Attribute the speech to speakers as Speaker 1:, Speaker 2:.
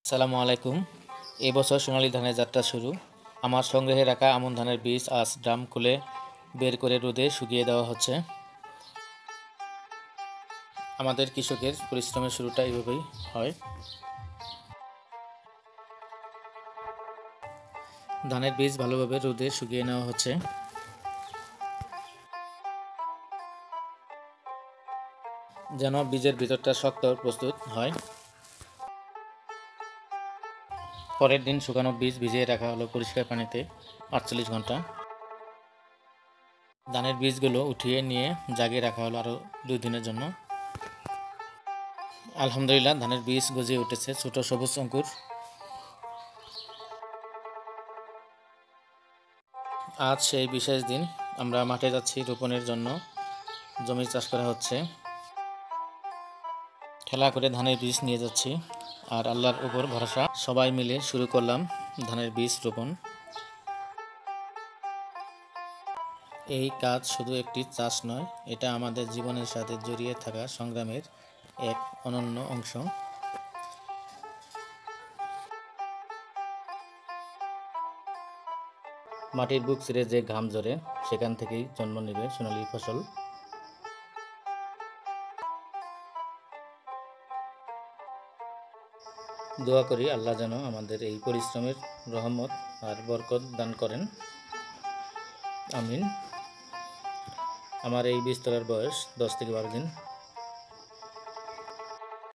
Speaker 1: আসসালামু আলাইকুম। এই বছর সোনালী ধানের যাত্রা শুরু। আমার সংগ্রহে রাখা আমন ধানের বীজ আজ ড্রাম খুলে বের করে রোদে শুকিয়ে দেওয়া হচ্ছে। আমাদের কৃষকের পরিশ্রমের শুরুটা এইভাবেই হয়। ধানের বীজ ভালোভাবে রোদে শুকিয়ে নেওয়া হচ্ছে, যেন বীজের ভিতরটা শক্ত প্রস্তুত হয়। পরের দিন শুকানো বীজ ভিজিয়ে রাখা হলো পরিষ্কার পানিতে 48 ঘন্টা। ধানের বীজগুলো উঠিয়ে নিয়ে জাগিয়ে রাখা হলো আরও 2 দিনের জন্য। আলহামদুলিল্লাহ, ধানের বীজ গজিয়ে উঠেছে ছোট সবুজ অঙ্কুর। আজ সেই বিশেষ দিন। আমরা মাঠে যাচ্ছি রোপণের জন্য। জমি চাষ করা হচ্ছে, ঠেলা করে ধানের বীজ নিয়ে যাচ্ছি আর আল্লাহর উপর ভরসা। সবাই মিলে শুরু করলাম ধানের বীজ রোপণ। এই কাজ শুধু একটি চাষ নয়, এটা আমাদের জীবনের সাথে জড়িয়ে থাকা সংগ্রামের এক অনন্য অংশ। মাটির বুক চিরে যে ঘাম ঝরে, সেখান থেকেই জন্ম নেবে সোনালী ফসল। দোয়া করি আল্লাহ যেন আমাদের এই পরিশ্রমের রহমত আর বরকত দান করেন, আমিন। আমার এই বীজ তোলার বয়স 10 থেকে 12 দিন।